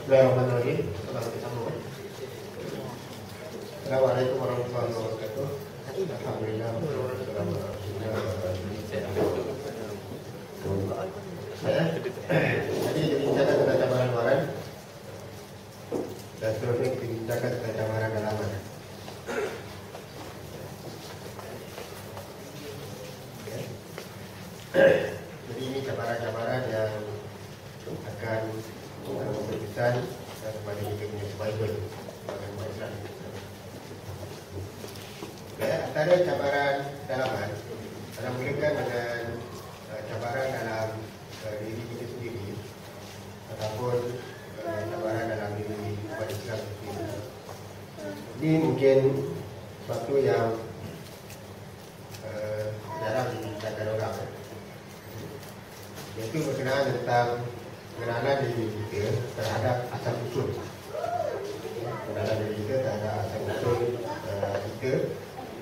Bismillahirrahmanirrahim. Assalamualaikum warahmatullahi wabarakatuh. Alhamdulillah. Tadi dibincangkan tentang camaran luaran dan seterusnya dibincangkan tentang camaran dalaman. Jadi ini camaran-camaran yang akan memberikan kepada kita punya survival sebagai umat Islam. Antara cabaran dalaman adalah mulakan dengan cabaran dalam diri kita sendiri ataupun cabaran dalam diri umat Islam sendiri. Ini mungkin sesuatu yang jarang dibincangkan orang, iaitu berkenaan tentang pengenalan diri kita terhadap asal usul. Pengenalan diri kita terhadap asal usul kita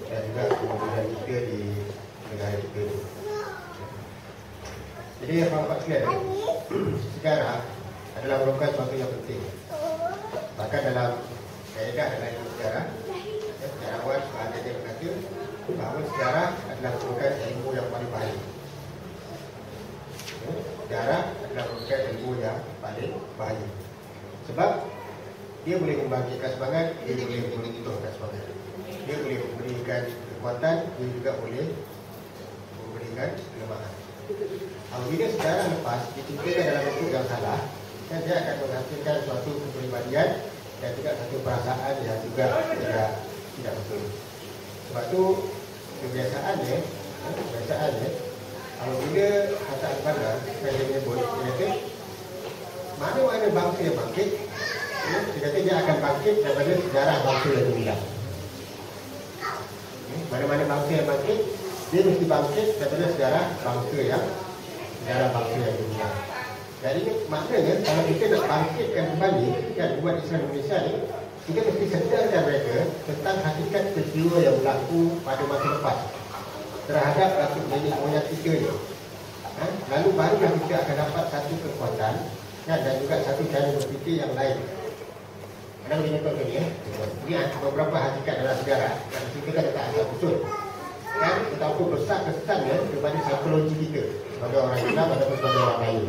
dan juga kemudian kita di negara kita. Jadi Bapak sekalian, sejarah adalah merupakan sesuatu yang penting. Bahkan dalam kaedah dalam ilmu sejarah, sejarawan sebahagiannya berkata bahawa sejarah adalah merupakan ilmu yang paling baik. Sejarah adalah merupakan ilmu yang paling bahaya. Sebab dia boleh membangkitkan semangat, dia boleh meruntuhkan semangat. Dia boleh memberikan kekuatan, dia juga boleh memberikan kelemahan. Apabila sejarah lepas diceritakan dalam bentuk yang salah, dan dia akan menghasilkan suatu kepribadian dan juga satu perasaan yang juga tidak betul. Sebab tu kebiasaannya apabila Hasan Al-Banna saya menyebut, dia kata mana-mana bangsa yang bangkit, dia kata dia akan bangkit daripada sejarah bangsa yang gemilang. Mana-mana bangsa yang bangkit, dia mesti bangkit daripada sejarah bangsa yang gemilang. Jadi maknanya kalau kita nak bangkitkan kembali kan umat Islam Indonesia ni, kita mesti sedarkan mereka tentang hakikat peristiwa yang berlaku pada masa lepas terhadap rakyat nenek moyang kita ni. Lalu barulah kita akan dapat satu kekuatan dan juga satu cara berfikir yang lain. Ada begini contoh ni Ini beberapa hakikat dalam sejarah yang diceritakan tentang asal usul dan betapa besar kesannya kepada psikologi kita sebagai orang Islam ataupun sebagai orang lain.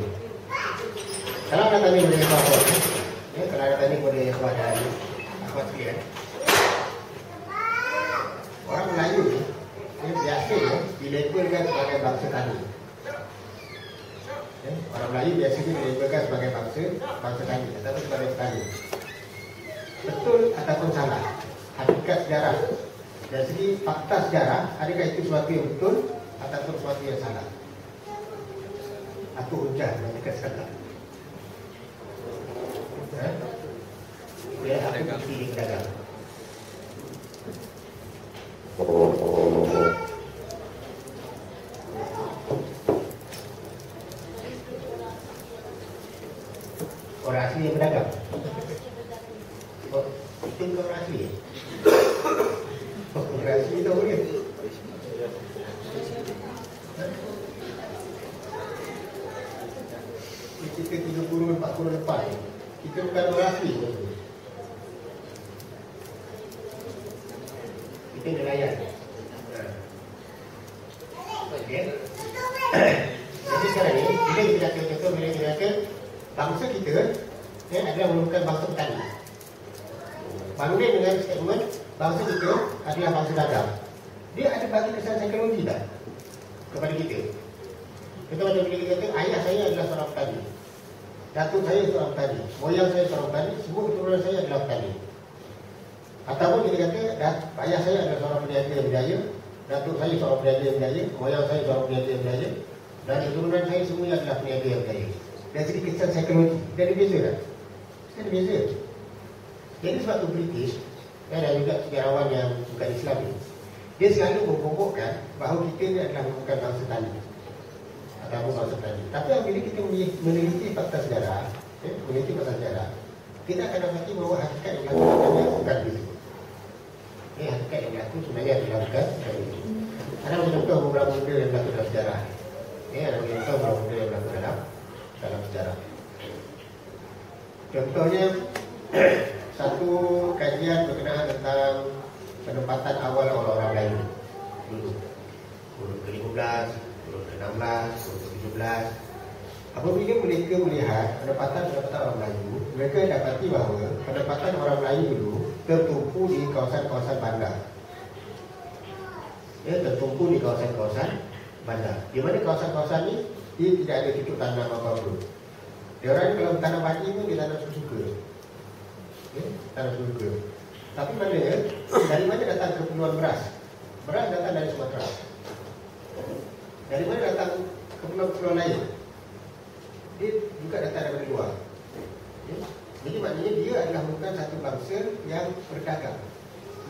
Kalau anda tanya kepada kawan, kalau anda tanya kepada kawan dan akhwat sekalian, orang Melayu ni biasanya dilabelkan sebagai bangsa tani. Orang Melayu biasanya dilabelkan sebagai bangsa tani ataupun sebagai petani. Betul ataupun salah hakikat sejarah dari segi fakta sejarah, adakah itu sesuatu yang betul ataupun sesuatu yang salah? Aku hujah hakikat sekarang. Ya, aku bukti di pedagang. Orang asli yang pedagang. Oh, itu bukan orang asli. Orang asli itu boleh. Kita 30-40 lepas, kita bukan orang asli. Kita nelayan. Okay. Jadi sekarang ni, bila kita kata contoh, bila kita kata bangsa kita adalah merupakan bangsa petani. Banding dengan statement bangsa kita adalah bangsa dagang, dia ada bagi kesan psikologi tak kepada kita? Kita macam bila kita kata ayah saya adalah seorang petani, datuk saya seorang petani, moyang saya seorang petani, semua keturunan saya adalah petani. Ataupun kita kata ayah saya adalah seorang peniaga yang berjaya, datuk saya seorang peniaga yang berjaya, moyang saya seorang peniaga yang berjaya, dan keturunan saya semuanya adalah peniaga yang berjaya. Dari segi kesan psikologi, dia ada beza tak? Dia ada beza. Jadi sebab tu British dan juga sejarawan yang bukan Islam ni, dia selalu membongkokkan bahawa kita ni adalah bukan bangsa tani ataupun bangsa tani. Tapi apabila kita meneliti fakta sejarah, kita akan dapati bahawa hakikat yang berlaku sebenarnya bukan begitu. Hakikat yang berlaku sebenarnya adalah bukan begitu. Ada contoh beberapa benda yang berlaku dalam sejarah. Ada contoh beberapa benda yang berlaku dalam sejarah. Contohnya satu kajian berkenaan tentang penempatan awal orang-orang Melayu dulu, huruf ke-15, huruf ke-16, huruf ke-17. Apabila mereka melihat penempatan orang Melayu, mereka dapati bahawa penempatan orang Melayu dulu tertumpu di kawasan-kawasan bandar. Ya, tertumpu di kawasan-kawasan bandar. Di mana kawasan-kawasan ini dia tidak ada cucuk tanam apa-apa. Dia orang kalau tanam padi pun dia tanam suka-suka. Ya, tanam suka. Tapi maknanya dari mana datang keperluan beras? Beras datang dari Sumatera. Dari mana datang keperluan lain? Dia juga datang dari luar. Ya? Jadi maknanya dia adalah bukan satu bangsa yang berdagang.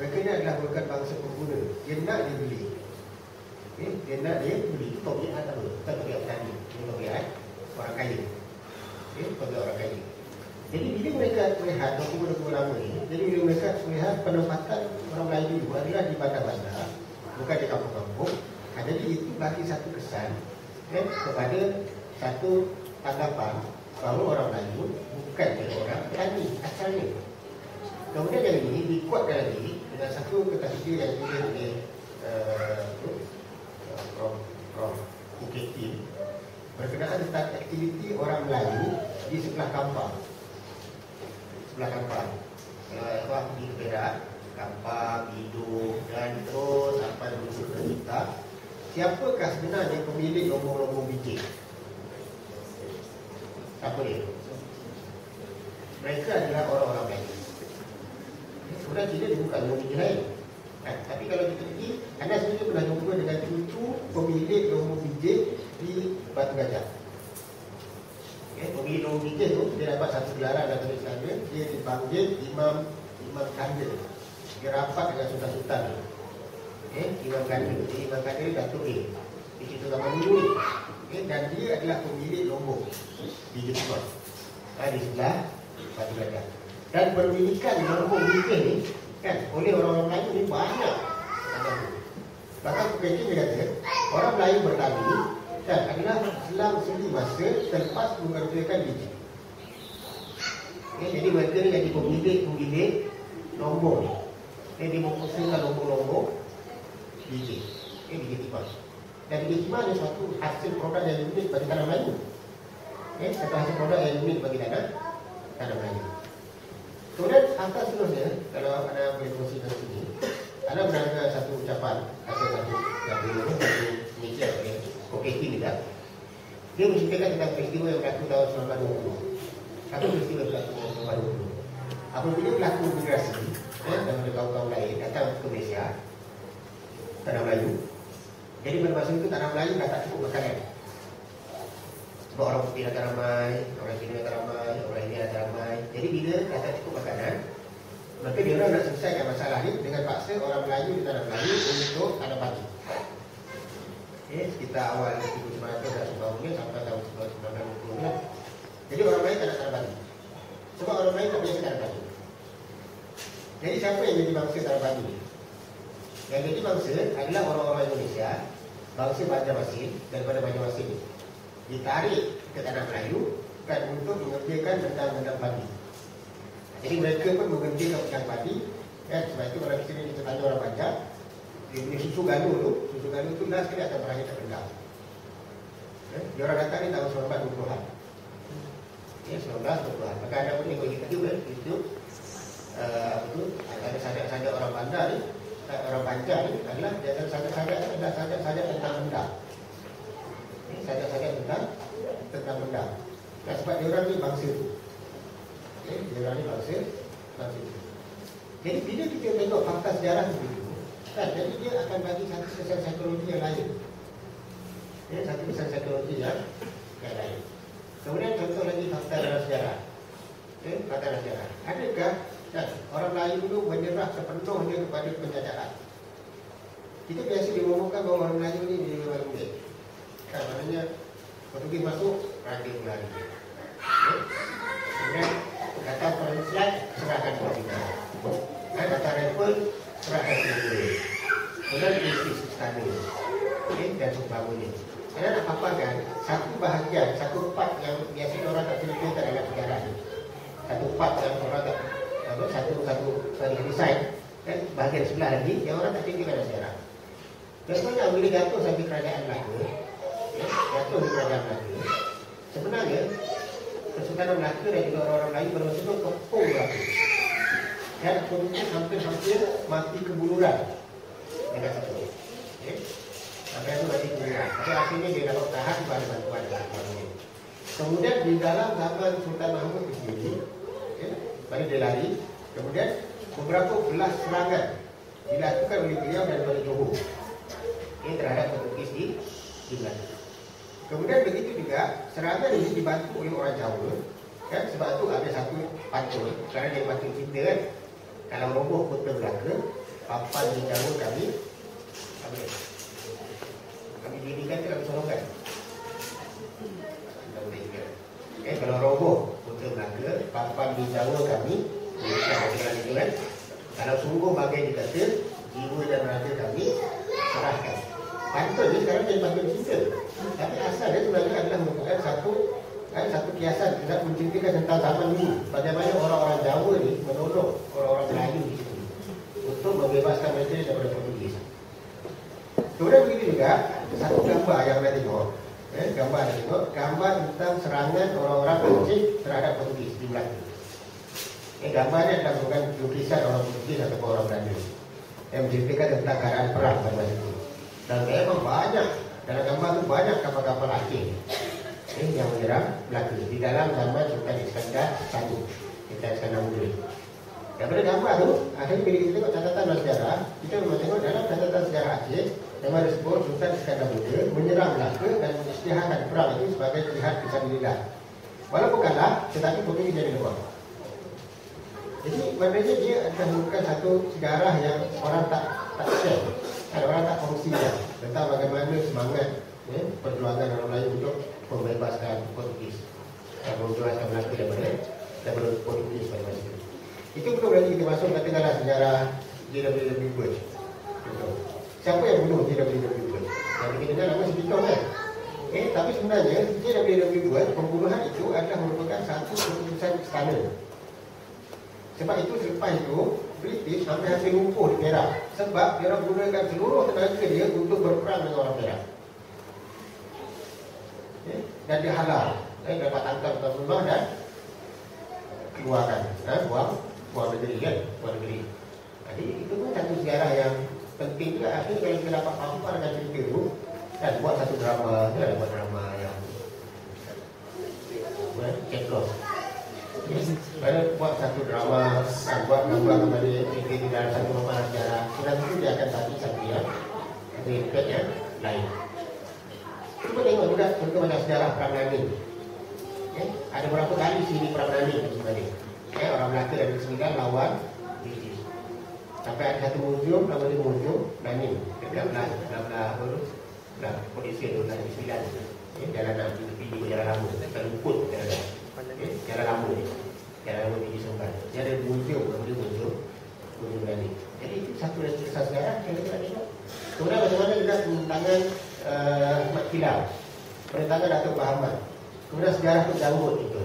Mereka ni adalah bukan bangsa pengguna. Dia nak dia beli. Ya? Dia nak dia beli. Itu tabiat apa? Bukan tabiat petani. Ini tabiat orang kaya. Ya? Tabiat orang kaya. Jadi bila mereka melihat dokumen-dokumen lama ini, jadi bila mereka melihat penempatan orang Melayu itu adalah di bandar-bandar, bukan di kampung-kampung. Jadi itu bagi satu kesan kepada satu tanggapan bahawa orang Melayu bukan dari orang petani asalnya. Kemudian yang ini dikuatkan lagi dengan satu kata-kata yang ditulis oleh Prof. Uketi berkenaan tentang aktiviti orang Melayu di sebelah Kampang. Sebelah Kampang. Kalau aku pergi ke Perak, Kampang, Hidung dan terus sampai menuju ke kita, siapakah sebenarnya pemilik lombong-lombong biji? Siapa dia? Mereka adalah orang-orang Melayu. Sebenarnya tidak dibuka lombong biji lain. Tapi kalau kita pergi, anda sebenarnya pernah jumpa dengan cucu pemilik lombong biji di Batu Gajah. Pemilik lombong biji tu dia dapat satu gelaran dalam Islam dia dipanggil Imam Kandil. Dia rapat dengan sultan-sultan. Imam Kandil. Jadi Imam Kandil Datuk A di situ zaman dulu ni. Dan dia adalah pemilik lombong di Jepun. Di sebelah Batu Gajah. Dan pemilikan lombong biji ni kan oleh orang-orang Melayu ni banyak. Bahkan Uketi dia kata orang Melayu bertani dan adalah selang seli masa selepas mengerjakan biji. Jadi mereka ni jadi pemilik lombong. Dia memfokuskan lombong-lombong biji. Biji timbang. Dan biji timbang adalah suatu hasil produk yang unik bagi tanah Melayu. Satu hasil produk yang unik bagi tanah Melayu. Kemudian angka seterusnya, kalau anda boleh kongsi dari sini, anda mendengar satu ucapan atau satu mikir oleh Uketi ni tak? Dia menceritakan tentang peristiwa yang berlaku tahun 1920. Satu peristiwa yang berlaku tahun 1920. Apabila berlaku migrasi dan ada kaum-kaum lain datang ke Malaysia, tanah Melayu. Jadi pada masa itu tanah Melayu dah tak cukup makanan. Sebab orang putih datang ramai, orang Cina datang ramai, orang India datang ramai. Jadi bila dah tak cukup makanan, maka dia orang nak selesaikan masalah ni dengan paksa orang Melayu di tanah Melayu untuk tanam padi. Sekitar awal 1900 dan sebagainya sampai tahun 1920. Jadi orang Melayu tak nak tanam padi. Sebab orang Melayu tak biasa tanam padi. Jadi siapa yang jadi bangsa tanam padi? Yang jadi bangsa adalah orang-orang Indonesia, bangsa Banjarmasin daripada Banjarmasin ini. Ditarik ke tanah Melayu kan untuk mengerjakan tentang padi. Jadi mereka pun mengerjakan tentang padi. Sebab itu orang sini kita tanya orang Banjar, dia punya susu ganu tu last sekali akan berakhir terpendam. Dia orang datang ni tahun 1920-an. 1920-an. Maka ada pun ikut kita juga itu ada sajak-sajak orang bandar ni, orang Banjar ni adalah dia ada sajak-sajak tentang benda. Sajak-sajak tentang benda. Dan sebab dia orang ni bangsa tu. Dia orang ni bangsa tu. Jadi bila kita tengok fakta sejarah begitu, kan, jadi dia akan bagi satu kesan psikologi yang lain. Satu kesan psikologi yang lain. Kemudian contoh lagi fakta dalam sejarah. Fakta dalam sejarah. Adakah orang Melayu dulu menyerah sepenuhnya kepada penjajahan? Kita biasa diumumkan bahawa orang Melayu ni dia memang muda. Kan, maknanya Portugis masuk, raja berlari. Kemudian datang orang Islam, serahkan kepada kita. Datang Rifle, serahkan kepada kita. Kemudian krisis istana dan sebagainya. Anda nak paparkan satu bahagian, satu part yang biasanya orang tak ceritakan dalam sejarah ni. Satu tempat yang orang tak satu desain, kan bahagian sebelah lagi yang orang tak tinggi pada sejarah. Contohnya bila jatuh sampai kerajaan Melaka, jatuh di kerajaan Melaka, sebenarnya Kesultanan Melaka dan juga orang-orang Melayu bersatu kepung Melaka. Dan penduduk hampir-hampir mati kebuluran dengan satu. Sampai itu mati kebuluran. Tapi akhirnya dia dapat tahan pada bantuan. Kemudian di dalam zaman Sultan Mahmud itu sendiri, pada dia lari, kemudian beberapa belas serangan dilakukan oleh beliau daripada Johor. Ini terhadap Portugis di Melaka. Kemudian begitu juga serangan ini dibantu oleh orang Jawa, kan? Sebab itu ada satu pantun, kerana dia pantun kita kan. Kalau roboh kota Melaka, papan di Jawa kami dirikan ke kami sorongkan. Kalau roboh kota Melaka, papan di Jawa kami dirikan itu kan. Kalau sungguh bagai dikata, jiwa dan raga kami serahkan. Pantun ni sekarang jadi pantun cinta. Tapi asalnya sebenarnya adalah merupakan satu kiasan tidak menceritakan tentang zaman dulu. Bagaimana orang-orang Jawa ni menolong orang-orang Melayu di situ untuk membebaskan mereka daripada Portugis. Kemudian begitu juga satu gambar yang anda tengok, gambar tentang serangan orang-orang Aceh terhadap Portugis di Melaka. Gambar ni adalah bukan lukisan orang Portugis ataupun orang Belanda yang menceritakan tentang keadaan perang pada masa itu. Dan memang banyak dalam gambar itu banyak kapal-kapal Aceh yang menyerang Melaka di dalam zaman Sultan Iskandar I, Sultan Iskandar Muda. Daripada gambar tu, akhirnya bila kita tengok catatan dalam sejarah, kita memang tengok dalam catatan sejarah Aceh yang ada sebut Sultan Iskandar Muda menyerang Melaka dan mengisytiharkan perang itu sebagai jihad fisabilillah. Walaupun kalah, tetapi Portugis jadi luar. Jadi maknanya dia adalah merupakan satu sejarah yang orang tak share. Ada orang tak kongsikan tentang bagaimana semangat perjuangan orang Melayu untuk membebaskan Portugis dan membebaskan Melaka daripada Portugis pada masa itu. Itu perlu berarti kita masuk katakanlah sejarah J.W.W. Birch. Siapa yang bunuh J.W.W. Birch? Yang kita dengar nama si Piton kan? Tapi sebenarnya J.W.W. Birch, pembunuhan itu adalah merupakan satu keputusan istana. Sebab itu selepas itu British hampir lumpuh di Perak. Sebab dia orang gunakan seluruh tenaga dia untuk berperang dengan orang Perak. Dan dia halal. Dapat tangkap tuan rumah dan keluarkan. Buang negeri kan? Buang negeri. Jadi itu pun satu sejarah yang penting juga. Akhirnya kalau kita dapat faham dengan cerita itu, dan buat satu drama. Dia ada buat drama yang Ceklos. Pada buat satu drama, buat gambar kepada cerita di dalam satu makanan sejarah. Sudah itu dia akan satu yang impact yang lain. Cuba tengok juga contoh macam sejarah Perang Nani. Ada berapa kali sini Perang Nani sebenarnya. Orang Melaka dari Sembilan lawan British. Sampai ada satu museum, nama dia Museum Nani. Dekat belah polisi itu Nani Sembilan. Jalan Nabi di Jalan Lampu, tak luput Jalan Lampu di Sumbar. Dia ada museum, dia museum Nani. Jadi itu satu dari kisah sejarah yang kita tengok. Kemudian bagaimana juga penentangan Mat Kilau, penentangan Datuk Bahamat. Kemudian sejarah Tuk Janggut itu.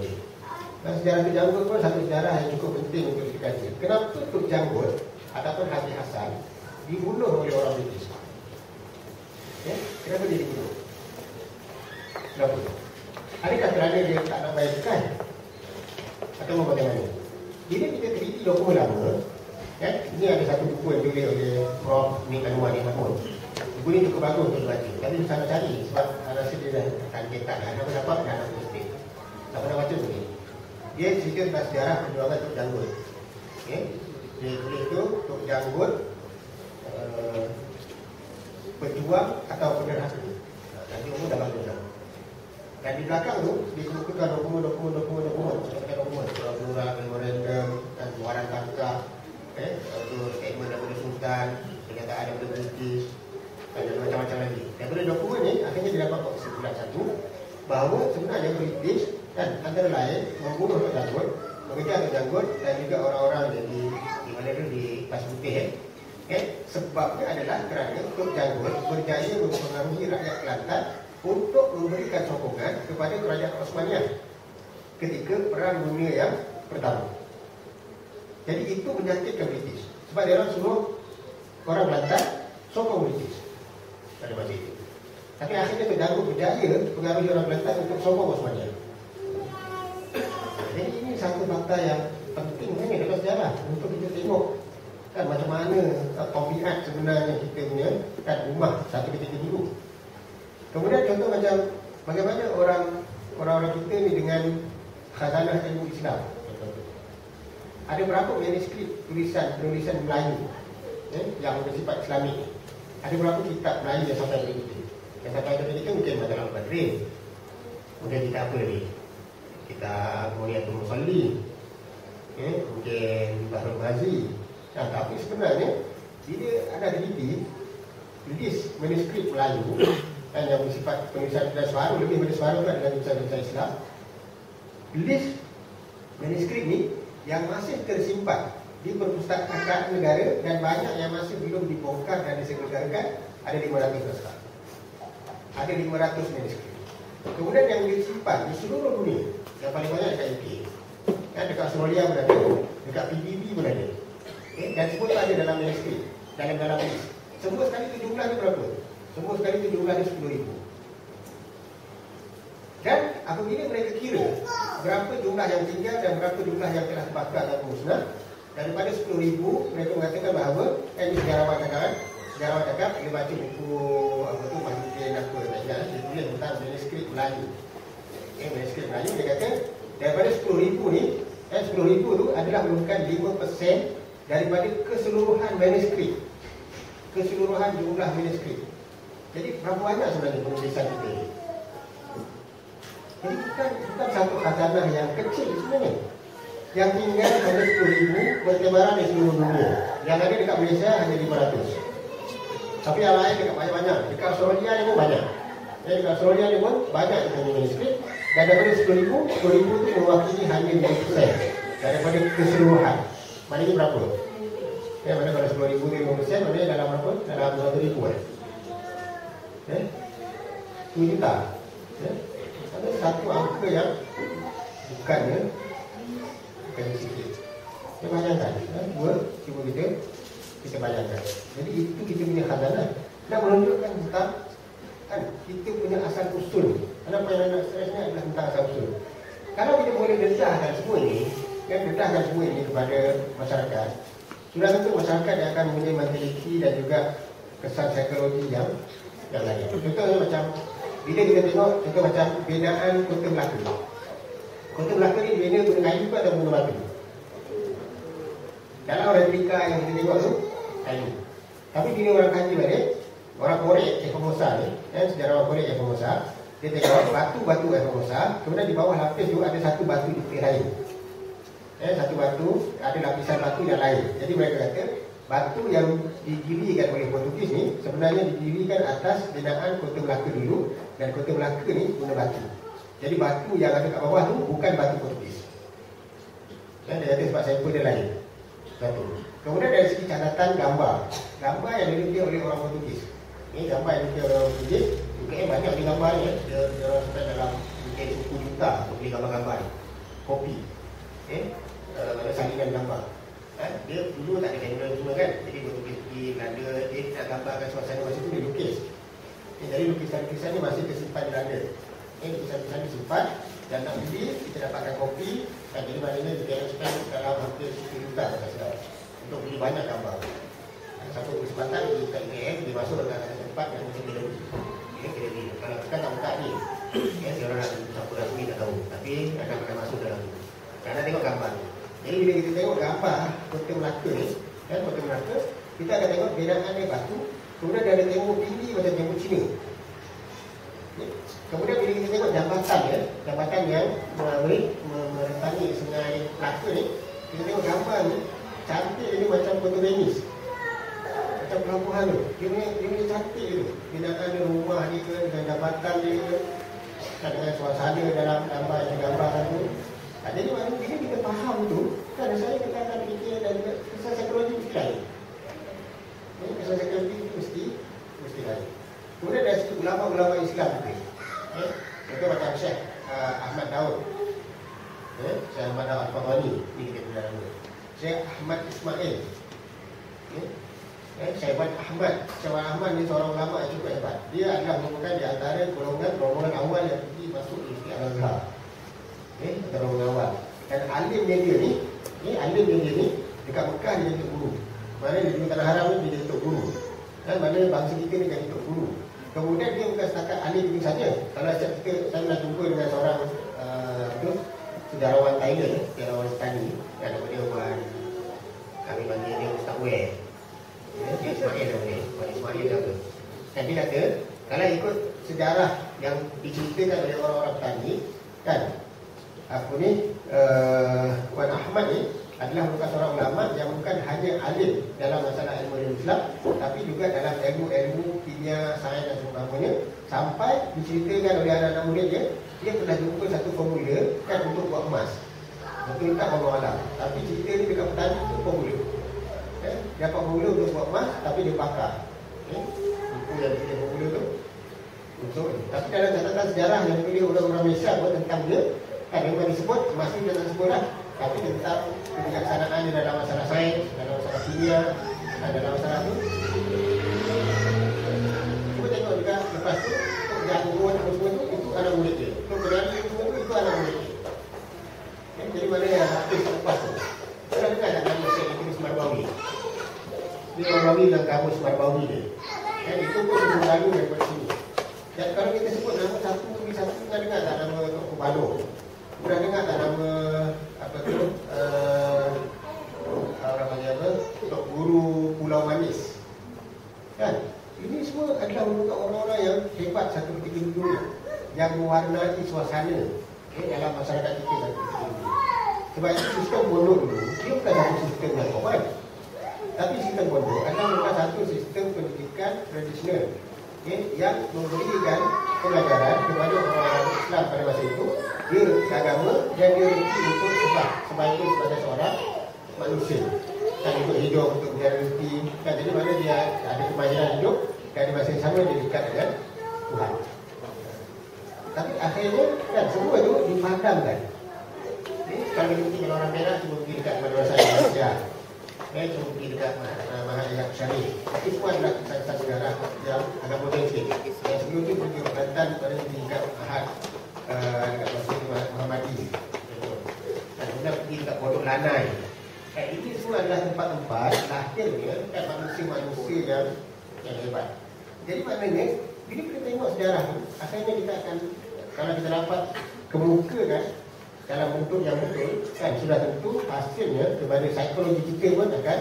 Dan sejarah Tuk Janggut pun satu sejarah yang cukup penting untuk dikaji. Kenapa Tuk Janggut ataupun Haji Hassan dibunuh oleh orang British? Kenapa dia dibunuh? Kenapa? Adakah kerana dia tak nak bayar cukai? Atau bagaimana? Bila kita teliti dokumen lama, ini ada satu buku yang ditulis oleh Prof. Anwar Mahmud. Buku ini cukup bagus untuk dibaca. Tapi saya nak cari sebab saya rasa dia dah akan cetak. Apa dapat dah nak mesti. Tak pernah baca begini. Dia cerita tentang sejarah perjuangan Tuk Janggut. Dia tulis itu Tuk Janggut pejuang atau penerhaka. Nanti umur dah bagus dah. Dan di belakang tu disebutkan dokumen seperti dokumen surat memorandum dan waran tangkap, statement daripada Sultan, pernyataan daripada British dan macam-macam lagi. Daripada dokumen ni akhirnya dia dapat kesimpulan satu bahawa sebenarnya British dan antara lain membunuh Tok Janggut, mengejar Tok Janggut dan juga orang-orang yang di mana tu di Pas Putih. Sebabnya adalah kerana Tok Janggut berjaya mempengaruhi rakyat Kelantan untuk memberikan sokongan kepada kerajaan Osmaniyah ketika Perang Dunia yang Pertama. Jadi itu menyakitkan British. Sebab dia orang semua orang Kelantan sokong British pada masa itu. Tapi akhirnya terganggu berjaya pengaruhi orang Kelantan untuk sokong Osmania. Jadi ini satu fakta yang penting kan dalam sejarah untuk kita tengok kan macam mana tabiat sebenarnya kita punya kan rumah satu ketika dulu. Kemudian contoh macam bagaimana orang-orang kita ni dengan khazanah ilmu Islam. Ada berapa manuskrip tulisan Melayu yang bersifat Islamik. Ada berapa kitab Melayu yang sampai ke kita. Yang sampai ke kita mungkin Majalah Al-Badrin. Mungkin kita apa lagi? Kita Muliatul Musalli. Mungkin Bahrul Ghazi. Nah, tapi sebenarnya dia ada teliti tulis manuskrip Melayu yang bersifat penulisan sebaru, lebih pada sebaru kan dengan tulisan Islam. Tulis manuskrip ni yang masih tersimpan di perpustakaan negara dan banyak yang masih belum dibongkar dan disegerakan, ada 500 naskah. Ada 500 manuskrip. Kemudian yang disimpan di seluruh dunia, yang paling banyak dekat UK, dekat Australia pun ada, dekat PBB pun ada. Dan semua itu ada dalam manuskrip, dalam list. Semua sekali itu jumlahnya berapa? Semua sekali itu jumlahnya 10,000. Dan apabila mereka kira berapa jumlah yang tinggal dan berapa jumlah yang telah terbakar dan musnah, daripada 10,000 mereka mengatakan bahawa ini sejarawan cakap dia baca buku apa tu Mahdudin apa tak ingat, dia tulis tentang manuskrip Melayu. Manuskrip Melayu dia kata daripada 10,000 ni 10,000 tu adalah merupakan 5% daripada keseluruhan manuskrip, keseluruhan jumlah manuskrip. Jadi berapa banyak sebenarnya penulisan kita ni? Jadi bukan satu khazanah yang kecil sebenarnya. Yang tinggal hanya 10,000 bertebaran di seluruh dunia. Yang ada dekat Malaysia hanya 500. Tapi yang lain dekat banyak-banyak. Dekat Australia ni pun banyak. Dekat Australia ni pun banyak yang punya manuskrip. Dan daripada 10,000 itu mewakili hanya 5% daripada keseluruhan. Maknanya berapa? Mana kalau 10,000 tu 5%, maknanya dalam berapa? Dalam 100,000 10 juta. Ada satu angka yang bukannya sikit. Kita bayangkan, cuba kita bayangkan. Jadi itu kita punya khazanah. Nak menunjukkan tentang kan kita punya asal usul. Kenapa yang nak stresnya adalah tentang asal usul. Kalau kita boleh dedahkan semua ini, dedahkan semua ini kepada masyarakat, sudah tentu masyarakat yang akan mempunyai mentaliti dan juga kesan psikologi yang lain. Contohnya macam bila kita tengok contoh macam bedaan Kota Melaka. Kota Melaka ni bina guna kayu ke atau guna batu? Dalam replika yang kita tengok tu kayu. Tapi bila orang kaji balik, orang korek Formosa ni, sejarawan korek Formosa, dia tengok batu-batu Formosa, kemudian di bawah lapis tu ada satu batu di tepi lain. Satu batu, ada lapisan batu yang lain. Jadi mereka kata batu yang didirikan oleh Portugis ni sebenarnya didirikan atas binaan Kota Melaka dulu, dan Kota Melaka ni guna batu. Jadi batu yang ada kat bawah tu bukan batu Portugis. Dia kata sebab sampel dia lain. Satu. Kemudian dari segi catatan gambar yang dilukis oleh orang Portugis. Ini gambar yang dilukis oleh orang Portugis, mungkin banyak di gambar ni. Dia orang sampai dalam mungkin 10 juta untuk beli gambar-gambar ni. Kopi. Ada salinan gambar. Dia dulu tak ada kamera semua kan. Jadi Portugis pergi Belanda, dia nak gambarkan suasana masa tu dia lukis. Jadi lukisan-lukisan ni masih tersimpan di Belanda. Lukisan-lukisan disimpan dan nak beli, kita dapatkan kopi. Jadi maknanya kita spend dalam hampir 10 juta untuk beli banyak gambar. Satu kesempatan kita IKM, dia masuk dalam tempat yang mesti kita beli. Kita beli. Kalau kita tak buka ni, dia orang nak siapa dah beli tak tahu. Tapi akan masuk dalam tu. Kerana tengok gambar. Jadi bila kita tengok gambar Kota Melaka ni, Kota Melaka, kita akan tengok binaan dia batu. Kemudian dia ada tembok tinggi macam tembok Cina. Kemudian bila kita tengok jambatan yang merentangi Sungai Melaka ni, kita tengok gambar ni, cantik dia macam Kota Venice. Macam pelabuhan tu. Dia cantik tu. Binaan dia, rumah dia ke, dengan jambatan dia, dengan suasana dalam gambar yang digambarkan tu. Jadi maknanya bila kita faham tu, kan saya kita akan fikir dan kesan psikologi mesti lain. Kesan psikologi mesti lain. Kemudian dari segi ulama-ulama Islam juga. Contoh macam Syekh Ahmad Daud. Syekh Ahmad Daud Al-Fadhani. Ini kita bilang dulu. Syekh Ahmad Ismail. Syaiban Ahmad. Syaiban Ahmad ni seorang ulama yang cukup hebat. Dia adalah merupakan di antara golongan awal yang pergi masuk di Al-Azhar. Antara orang awal. Dan alimnya dia ni dekat Mekah dia jadi guru. Mana dia di Tanah Haram ni dia jadi guru. Dan mana bangsa kita ni jadi guru. Kemudian dia bukan setakat alim itu saja. Kalau saya nak jumpa dengan seorang sejarawan Thailand, sejarawan Tani, yang nama dia Wan, kami panggil dia Ustaz Wei. Dia Ismail namanya, Wan Ismail apa. Dan dia kata, kalau ikut sejarah yang diceritakan oleh orang-orang Tani, kan, Wan Ahmad ni adalah merupakan seorang ulama yang bukan hanya alim dalam masalah ilmu Islam, tapi juga dalam ilmu kimia, sains dan sebagainya. Sampai diceritakan oleh anak-anak murid dia pernah jumpa satu formula kan untuk buat emas. Betul tak Allah Alam? Tapi cerita ni dekat petani tu formula. Dia dapat formula untuk buat emas, tapi dia pakar. Itu yang cerita formula tu. Tapi dalam catatan sejarah yang ditulis orang-orang Malaysia buat tentang dia, kan dia bukan disebut, masih dia tak sebut lah. Tapi tentang kebijaksanaan dia dalam masalah sains, dalam masalah kimia, dalam masalah tu. Cuba tengok juga lepas tu, kerjaan guru apa semua tu, itu anak murid dia. Itu berani semua tu, itu anak murid dia. Jadi mana yang habis lepas tu? Saya dengar tak nama Syekh Idris Marbawi? Dia Marbawi dalam kamus Marbawi dia. Itu pun sebelum lalu daripada sini. Dan kalau kita sebut nama satu demi satu, pernah dengar tak nama Tok Kubado? Pernah dengar tak nama orang panggil apa? Tok Guru Pulau Manis? Kan? Ini semua adalah untuk orang-orang yang hebat satu ketika dulu, yang mewarnai suasana dalam masyarakat kita satu ketika dulu. Sebab itu sistem pondok dulu, dia bukan satu sistem yang korban. Tapi sistem pondok adalah merupakan satu sistem pendidikan tradisional yang memberikan pelajaran kepada orang-orang Islam pada masa itu. Dia reti agama dan dia reti untuk sebab itu sebagai seorang manusia. Kan untuk hidup, untuk dia reti. Kan jadi mana dia ada kemahiran hidup dan di masa yang sama dia dekat dengan Tuhan. Tapi akhirnya kan semua itu dipadamkan. Kalau kita pergi orang merah cuma pergi dekat Madrasah Al-Azhar. Cuma pergi dekat Mahayat Syarif. Tapi semua adalah kisah-kisah sejarah yang agak moden sikit. Yang sebelum itu pergi ke Kelantan pada tingkat Ahad dekat Masjid Muhammadi. Dan kemudian pergi dekat Pondok Lanai. Ini semua adalah tempat-tempat lahirnya kan manusia-manusia yang hebat. Jadi maknanya bila kita tengok sejarah ni, akhirnya kita akan, kalau kita dapat kemukakan dalam bentuk yang betul, kan sudah tentu hasilnya kepada psikologi kita pun akan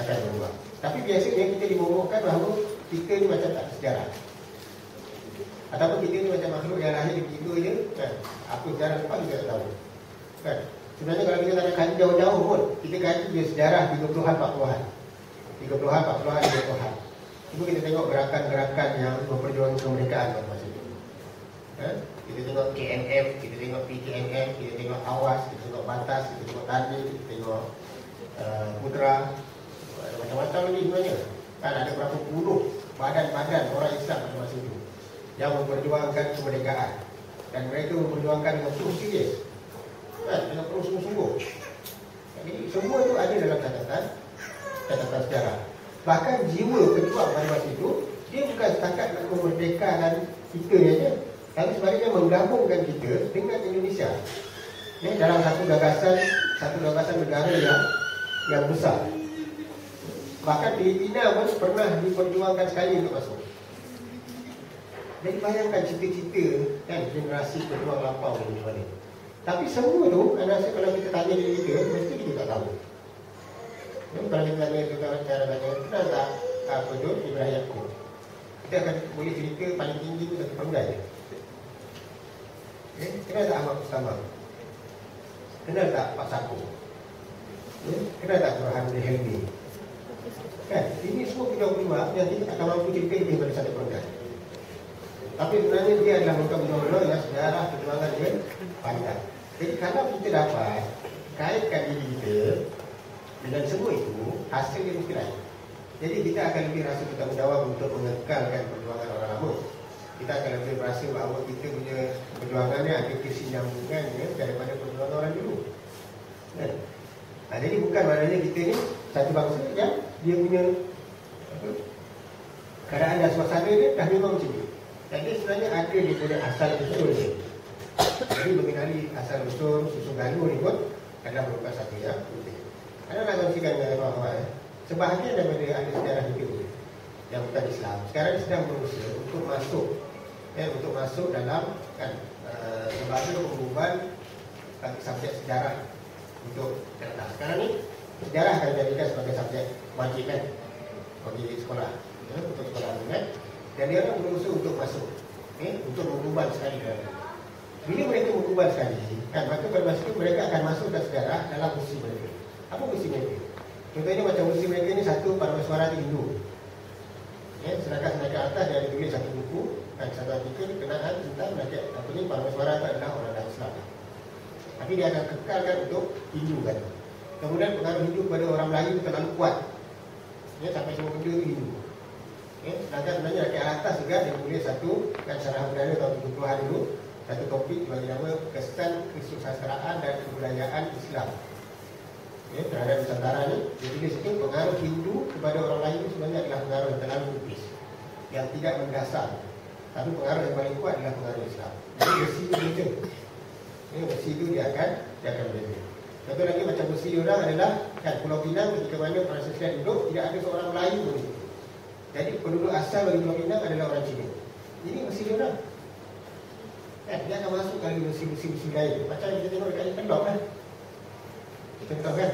berubah. Tapi biasanya kita dibongokkan bahawa kita ni macam tak sejarah. Ataupun kita ni macam makhluk yang lahir begitu je, kan? Apa sejarah lepas kita tak tahu. Kan? Sebenarnya kalau kita tak nak kaji jauh-jauh pun, kita kaji dia sejarah 30-an, 40-an. 30-an, 40-an, 50-an. Cuba kita tengok gerakan-gerakan yang memperjuangkan kemerdekaan pada masa itu. Kita tengok KNF, kita tengok PKNF, kita tengok Awas, kita tengok Batas, kita tengok Tani, kita tengok Putra, macam-macam lagi sebenarnya. Kan ada berapa puluh badan-badan orang Islam pada masa itu yang memperjuangkan kemerdekaan. Dan mereka memperjuangkan dengan terus serius, kan, dengan terus sungguh-sungguh. Jadi semua itu ada dalam catatan sejarah. Bahkan jiwa pejuang pada masa itu, dia bukan setakat nak memerdekakan kita saja, tapi sebaliknya menggabungkan kita dengan Indonesia dalam satu gagasan negara yang besar. Bahkan Filipina pun pernah diperjuangkan sekali untuk masuk. Jadi bayangkan cita-cita kan generasi pejuang lampau ini macam mana. Tapi semua tu, kalau kita tanya diri kita, mesti kita tak tahu. Kalau kita tanya cara tanya, kenal tak apa tu Ibrahim Yaakob? Kita akan boleh cerita paling tinggi tu satu penggal je. Kenal tak Ahmad Mustamar? Kenal tak Pak Sako? Kenal tak Burhanuddin Helmi? Kan? Ini semua pejuang-pejuang yang kita tak akan mampu cerita lebih daripada satu penggal. Tapi sebenarnya dia adalah pejuang-pejuang yang sejarah perjuangan dia panjang. Jadi kalau kita dapat kaitkan diri kita dengan semua itu, hasilnya mesti lain. Jadi kita akan lebih rasa bertanggungjawab untuk mengekalkan perjuangan orang lama. Kita akan lebih berasa bahawa kita punya perjuangannya ada kesinambungannya daripada perjuangan orang dulu. Jadi bukan maknanya kita ni satu bangsa yang dia punya keadaan dan suasana dia dah memang macam ni. Jadi sebenarnya ada daripada asal usul dia. Jadi mengenali asal usul susun galuh ni pun adalah merupakan satu yang penting. Anda nak kongsikan dengan kawan-kawan, sebahagian daripada ahli sejarah hidup yang bukan Islam sekarang sedang berusaha untuk masuk dalam lembaga pengumuman bagi subjek sejarah untuk kertas. Sekarang ni sejarah akan dijadikan sebagai subjek wajib kan bagi sekolah, untuk sekolah kan, dan dia akan berusaha untuk masuk, untuk mengubah sekali dalam. Bila mereka mengubah sekali, kan, maka pada masa itu mereka akan masuk dalam sejarah dalam usia mereka. Apa usia mereka? Contohnya macam usia mereka ni satu Parameswara Hindu. Sedangkan mereka atas dia ada tulis satu buku, kan, satu artikel kenaan tentang mereka apa ni Parameswara itu adalah orang Islam. Tapi dia akan kekalkan untuk Hindu kan. Kemudian pengaruh Hindu kepada orang Melayu itu terlalu kuat. Sampai semua benda itu Hindu. Sedangkan sebenarnya rakyat atas juga dia tulis satu kan syarah budaya tahun 70-an dulu, satu topik bagi nama kesan kesusastraan dan kebudayaan Islam terhadap Nusantara ni. Dia tulis itu pengaruh Hindu kepada orang Melayu itu sebenarnya adalah pengaruh yang terlalu tipis, yang tidak mendasar. Tapi pengaruh yang paling kuat adalah pengaruh Islam. Jadi besi itu betul. Besi itu dia akan berbeza. Satu lagi macam besi orang adalah kan Pulau Pinang ketika mana Francis Drake duduk tidak ada seorang Melayu pun. Jadi penduduk asal bagi Pulau Pinang adalah orang Cina. Ini besi orang. Dia akan masuk kali besi-besi lain. Macam kita tengok dekat Kendok kan. Kita tahu kan.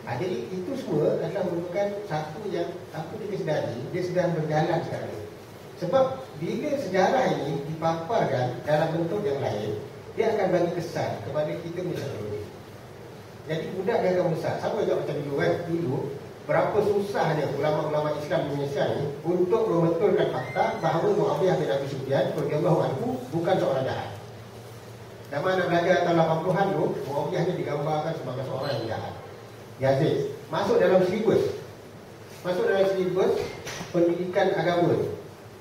Jadi itu semua adalah merupakan satu yang apa kita sedari dia sedang berjalan sekarang ini. Sebab bila sejarah ini dipaparkan dalam bentuk yang lain, dia akan bagi kesan kepada kita punya teknologi. Jadi budak dia akan besar. Sama juga macam dulu kan. Dulu berapa susahnya ulama-ulama Islam di Malaysia ni untuk membetulkan fakta bahawa Muawiyah bin Abi Sufyan radhiyallahu anhu bukan seorang jahat. Zaman nak belajar tahun 80-an tu, Muawiyah ni digambarkan sebagai seorang yang jahat. Yazid masuk dalam silibus. Pendidikan agama.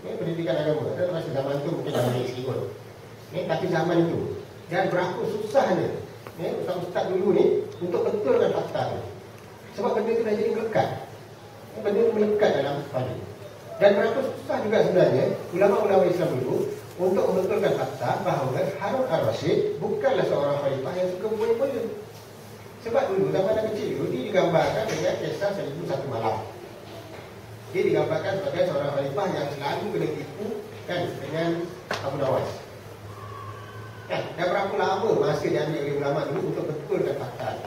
Pendidikan agama. Dan masa zaman tu mungkin dah naik silibus. Tapi zaman itu. Dan berapa susahnya ustaz-ustaz dulu ni untuk betulkan fakta tu. Sebab benda tu dah jadi melekat. Benda tu melekat dalam kepala. Dan berapa susah juga sebenarnya ulama-ulama Islam dulu untuk membetulkan fakta bahawa Harun al-Rashid bukanlah seorang khalifah yang suka berboya-boya. Sebab dulu zaman kecil dulu dia digambarkan dengan kisah 1001 malam. Dia digambarkan sebagai seorang khalifah yang selalu kena tipu kan dengan Abu Nawas. Kan, dah berapa lama masa diambil oleh ulama dulu untuk betulkan fakta.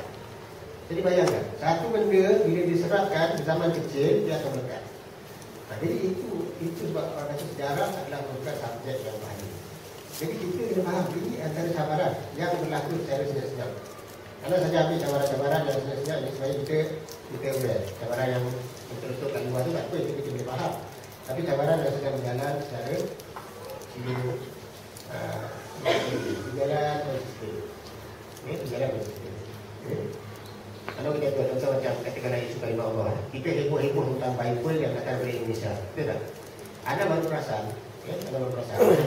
Jadi bayangkan, satu benda bila diserapkan di zaman kecil dia akan melekat. Jadi itu sebab orang kata sejarah adalah merupakan subjek yang bahaya. Jadi kita kena faham ini antara cabaran yang berlaku secara senyap-senyap. Kalau saja ambil cabaran-cabaran yang senyap-senyap ini supaya kita aware. Cabaran yang tertutup kat luar tu tak apa, itu kita boleh faham. Tapi cabaran yang sedang berjalan secara berjalan konsisten. Kalau kita contoh macam katakanlah isu kalimah Allah, kita heboh-heboh tentang Bible yang datang dari Indonesia, betul tak? Anda baru perasan,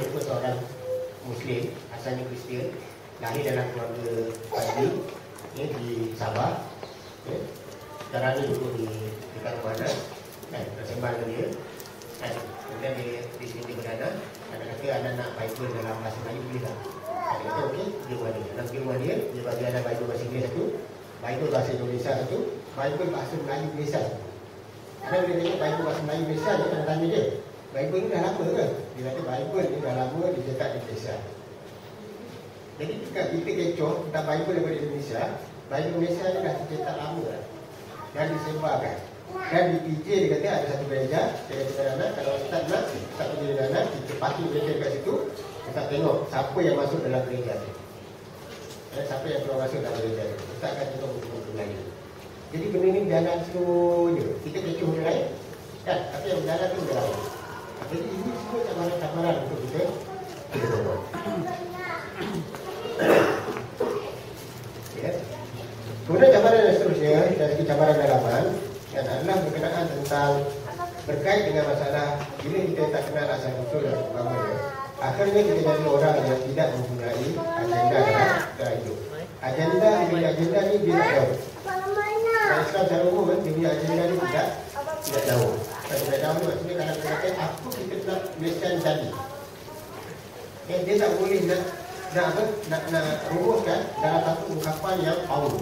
itu seorang Muslim, asalnya Kristian, lahir dalam keluarga Padri di Sabah. Sekarang ni duduk di dekat mana, bersembang dengan dia. Kemudian di sini dia berdana. Anda kata anda nak Bible dalam bahasa Melayu boleh tak? Anda kata okey, dia buat dia. Dalam firman dia bagi anda Bible bahasa Inggeris satu, Bible bahasa Indonesia satu, Bible bahasa Melayu Malaysia satu. Anda boleh tengok Bible bahasa Melayu Malaysia ni, anda tanya dia, Bible ni dah lama ke? Dia kata Bible ni dah lama dicetak di Malaysia. Jadi jika kita kecoh tentang Bible daripada Indonesia, Bible Malaysia ni dah dicetak lama dah. Dan disebarkan. Dan di PJ dia kata ada satu gereja, dia kata anak, kalau Ustaz nak, Ustaz pergi dengan anak, kita patuh gereja kat situ, Ustaz tengok siapa yang masuk dalam gereja tu. Dan siapa yang keluar masuk dalam gereja tu. Ustaz akan tengok buku-buku lain. Jadi benda ni jalan slow je. Kita kecoh benda lain, kan? Tapi yang berjalan tu berjalan. Jadi ini semua cabaran-cabaran untuk kita tengok. Ya. Kemudian cabaran yang seterusnya, dari cabaran dalaman, yang adalah berkenaan tentang berkait dengan masalah bila kita tak kenal asal usul dan agama dia, akhirnya kita jadi orang yang tidak mempunyai agenda dalam hidup. Agenda ni dia nak tahu. Islam secara umum dia punya agenda ni tidak jauh. Tidak jauh ni maksudnya kalau kita kata apa kita nak Malaysian jadi. Dia tak boleh nak rumuskan dalam satu ungkapan yang power.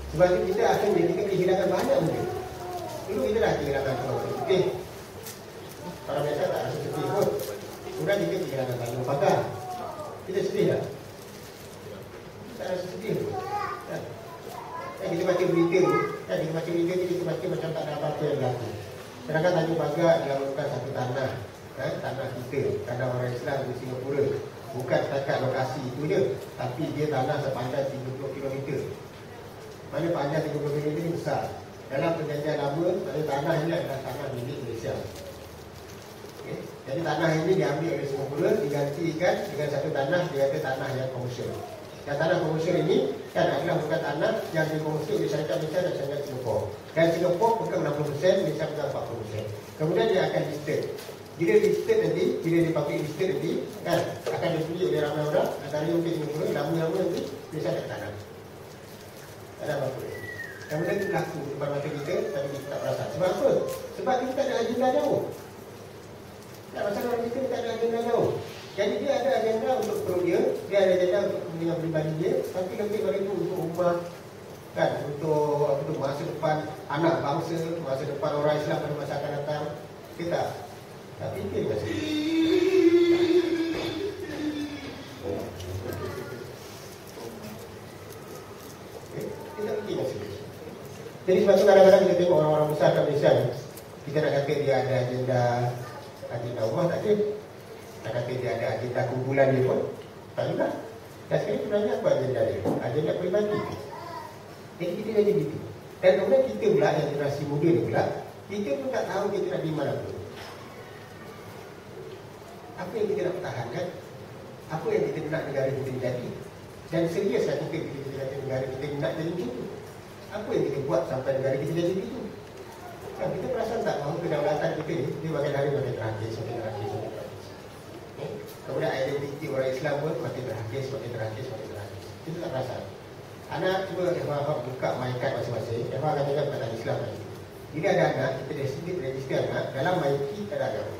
Sebab itu kita akan menjadikan kehilangan banyak benda. Dulu kita dah kehilangan orang sedih. Para Malaysia tak rasa sedih pun. Kemudian kita kehilangan banyak pagar. Kita sedih tak? Tak rasa sedih pun. Kan? Kita baca berita tu, kan? Kita baca berita tu, kita baca macam tak ada apa-apa yang berlaku. Sedangkan Tanjung Pagar adalah merupakan satu tanah, kan? Tanah kita, tanah orang Islam di Singapura. Bukan setakat lokasi itu je, tapi dia tanah sepanjang 30 km. Mana panjang 30 km ini besar. Dalam perjanjian lama, tanah ini adalah tanah milik Malaysia. Okay? Jadi tanah ini diambil oleh Singapura, digantikan dengan satu tanah, dia kata tanah yang komersial. Dan tanah komersial ini kan adalah bukan tanah yang dikomersial di syarikat Malaysia dan syarikat Singapura. Dan Singapura pegang 60%, Malaysia pegang 40%. Kemudian dia akan listed. Bila listed nanti, bila dia public listed nanti, kan akan disetujui oleh ramai orang, antara mungkin Singapura, lama-lama nanti Malaysia tak tanah. Tak ada apa-apa. Kemudian itu berlaku depan mata kita, tapi kita tak perasan. Sebab apa? Sebab kita tak ada agenda jauh. Tak masalah orang kita tak ada agenda jauh. Jadi dia ada agenda untuk perut dia ada agenda untuk kepentingan peribadi dia, tapi lebih dari itu untuk rumah, kan, untuk apa tu, masa depan anak bangsa, masa depan orang Islam pada masa akan datang. Kita tak fikir masa itu. Kita fikir masa itu. Jadi sebab itu kadang-kadang kita tengok orang-orang besar kat Malaysia ni, kita nak kata dia ada agenda Allah, tak ada. Nak kata dia ada agenda kumpulan dia pun tak juga. Dan sekarang sebenarnya apa agenda dia? Agenda peribadi. Jadi kita jadi begitu. Dan kemudian kita pula, yang generasi muda ni pula, kita pun tak tahu kita nak di mana pun. Apa yang kita nak pertahankan? Apa yang kita nak negara kita jadi? Dan seriuskah kita bila kita kata negara kita nak jadi begitu? Apa yang kita buat sampai negara kita jadi begitu? Kan kita perasan tak bahawa kedaulatan kita ni, dia makin hari makin terhakis, makin terhakis. Kemudian identiti orang Islam pun makin terhakis. Kita tak perasan. Anak cuba Efah buka MyCard masing-masing. Efah akan tengok perkataan Islam tadi. Bila ada anak, kita register anak, dalam MyKey tak ada agama.